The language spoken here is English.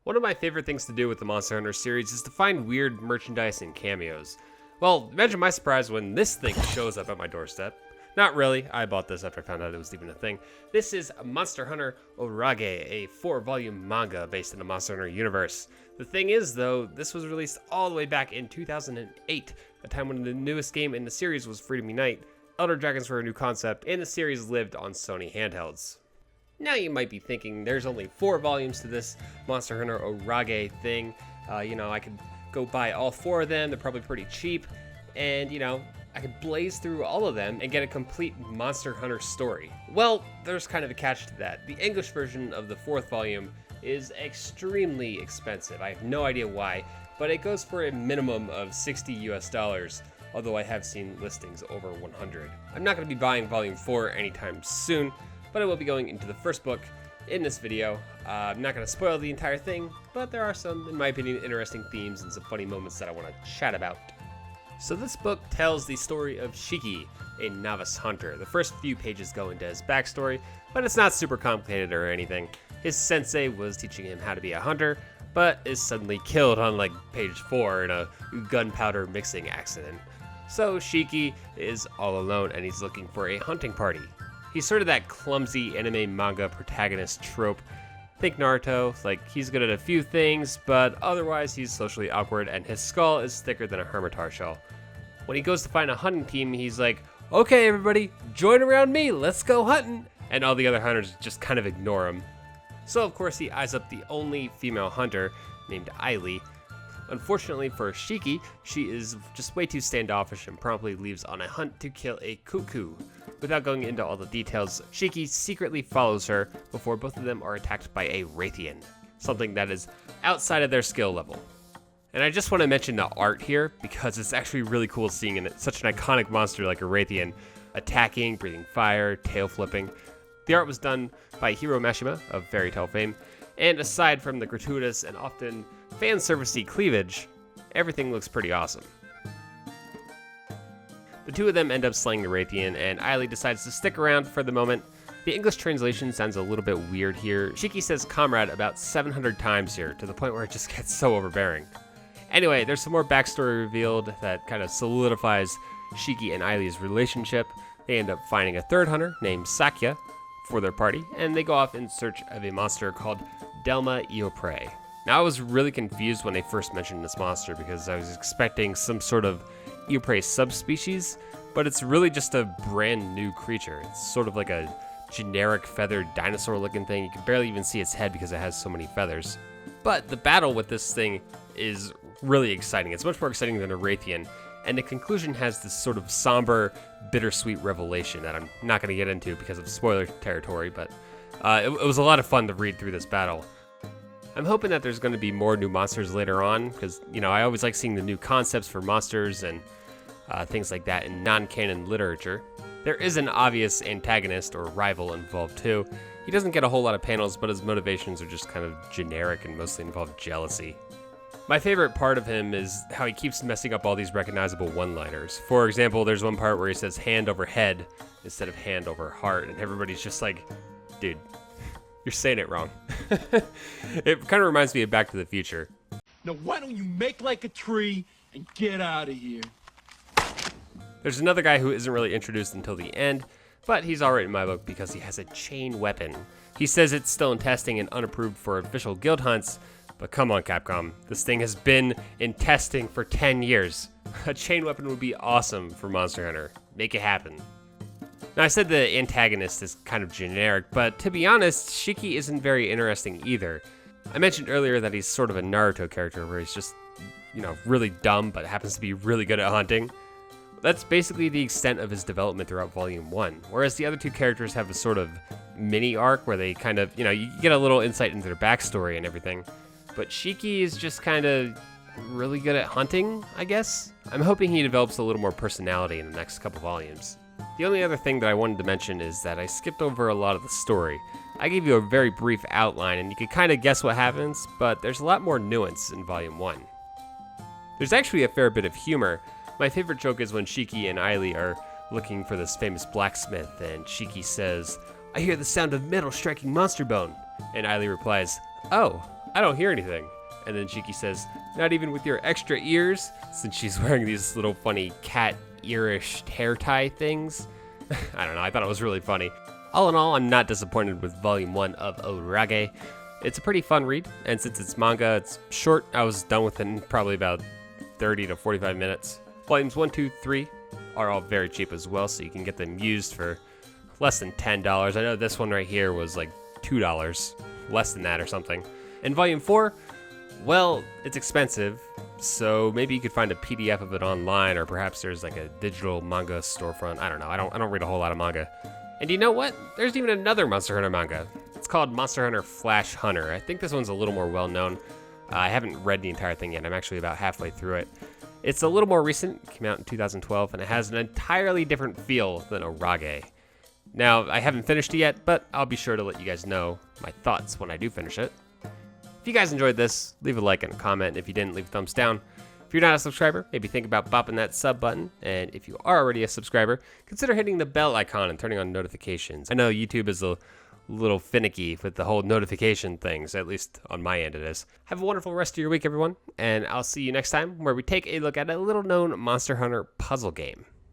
One of my favorite things to do with the Monster Hunter series is to find weird merchandise and cameos. Well, imagine my surprise when this thing shows up at my doorstep. Not really, I bought this after I found out it was even a thing. This is Monster Hunter Orage, a 4-volume manga based in the Monster Hunter universe. The thing is, though, this was released all the way back in 2008, a time when the newest game in the series was Freedom Unite, Elder Dragons were a new concept, and the series lived on Sony handhelds. Now you might be thinking there's only 4 volumes to this Monster Hunter Orage thing. I could go buy all 4 of them, they're probably pretty cheap, and I could blaze through all of them and get a complete Monster Hunter story. Well, there's kind of a catch to that. The English version of the 4th volume is extremely expensive. I have no idea why, but it goes for a minimum of $60 US, although I have seen listings over 100. I'm not going to be buying volume 4 anytime soon, but I will be going into the first book in this video. I'm not going to spoil the entire thing, but there are some, in my opinion, interesting themes and some funny moments that I want to chat about. So this book tells the story of Shiki, a novice hunter. The first few pages go into his backstory, but it's not super complicated or anything. His sensei was teaching him how to be a hunter, but is suddenly killed on page 4 in a gunpowder mixing accident. So Shiki is all alone and he's looking for a hunting party. He's sort of that clumsy anime manga protagonist trope. Think Naruto, he's good at a few things, but otherwise he's socially awkward and his skull is thicker than a hermitar shell. When he goes to find a hunting team, he's like, "Okay everybody, join around me, let's go hunting!" And all the other hunters just kind of ignore him. So of course he eyes up the only female hunter, named Ailee. Unfortunately for Shiki, she is just way too standoffish and promptly leaves on a hunt to kill a cuckoo. Without going into all the details, Shiki secretly follows her before both of them are attacked by a Wraithian, something that is outside of their skill level. And I just want to mention the art here, because it's actually really cool seeing such an iconic monster like a Wraithian attacking, breathing fire, tail flipping. The art was done by Hiro Mashima of Fairy Tail fame, and aside from the gratuitous and often fan-servicey cleavage, everything looks pretty awesome. The two of them end up slaying the Wraithian, and Ailee decides to stick around for the moment. The English translation sounds a little bit weird here. Shiki says comrade about 700 times here, to the point where it just gets so overbearing. Anyway, there's some more backstory revealed that kind of solidifies Shiki and Ailee's relationship. They end up finding a third hunter named Sakya for their party, and they go off in search of a monster called Deviljho. Now I was really confused when they first mentioned this monster because I was expecting some sort of Eoprey subspecies, but it's really just a brand new creature. It's sort of like a generic feathered dinosaur looking thing. You can barely even see its head because it has so many feathers. But the battle with this thing is really exciting. It's much more exciting than a Wraithian, and the conclusion has this sort of somber, bittersweet revelation that I'm not going to get into because of spoiler territory, but it was a lot of fun to read through this battle. I'm hoping that there's going to be more new monsters later on, because, I always like seeing the new concepts for monsters and things like that in non-canon literature. There is an obvious antagonist or rival involved too. He doesn't get a whole lot of panels, but his motivations are just kind of generic and mostly involve jealousy. My favorite part of him is how he keeps messing up all these recognizable one-liners. For example, there's one part where he says hand over head instead of hand over heart, and everybody's just like, dude, you're saying it wrong. It kind of reminds me of Back to the Future. Now why don't you make like a tree and get out of here? There's another guy who isn't really introduced until the end, but he's alright in my book because he has a chain weapon. He says it's still in testing and unapproved for official guild hunts, but come on Capcom, this thing has been in testing for 10 years. A chain weapon would be awesome for Monster Hunter. Make it happen. Now I said the antagonist is kind of generic, but to be honest, Shiki isn't very interesting either. I mentioned earlier that he's sort of a Naruto character where he's just, really dumb but happens to be really good at hunting. That's basically the extent of his development throughout Volume 1, whereas the other two characters have a sort of mini arc where they kind of, you get a little insight into their backstory and everything. But Shiki is just kind of really good at hunting, I guess. I'm hoping he develops a little more personality in the next couple volumes. The only other thing that I wanted to mention is that I skipped over a lot of the story. I gave you a very brief outline and you could kind of guess what happens, but there's a lot more nuance in Volume 1. There's actually a fair bit of humor. My favorite joke is when Shiki and Ailee are looking for this famous blacksmith, and Shiki says, "I hear the sound of metal striking monster bone." And Ailee replies, "Oh, I don't hear anything. And then Shiki says, not even with your extra ears, since she's wearing these little funny cat earish hair tie things. I don't know, I thought it was really funny. All in all, I'm not disappointed with Volume 1 of Orage. It's a pretty fun read, and since it's manga, it's short. I was done with it in probably about 30 to 45 minutes. Volumes 1, 2, 3 are all very cheap as well, so you can get them used for less than $10. I know this one right here was like $2, less than that or something. And Volume 4, well, it's expensive, so maybe you could find a PDF of it online, or perhaps there's like a digital manga storefront. I don't know. I don't read a whole lot of manga. And you know what? There's even another Monster Hunter manga. It's called Monster Hunter Flash Hunter. I think this one's a little more well-known. I haven't read the entire thing yet. I'm actually about halfway through it. It's a little more recent. It came out in 2012, and it has an entirely different feel than Orage. Now, I haven't finished it yet, but I'll be sure to let you guys know my thoughts when I do finish it. If you guys enjoyed this, leave a like and a comment. If you didn't, leave a thumbs down. If you're not a subscriber, maybe think about bopping that sub button. And if you are already a subscriber, consider hitting the bell icon and turning on notifications. I know YouTube is a little finicky with the whole notification things, at least on my end it is. Have a wonderful rest of your week, everyone, and I'll see you next time where we take a look at a little-known Monster Hunter puzzle game.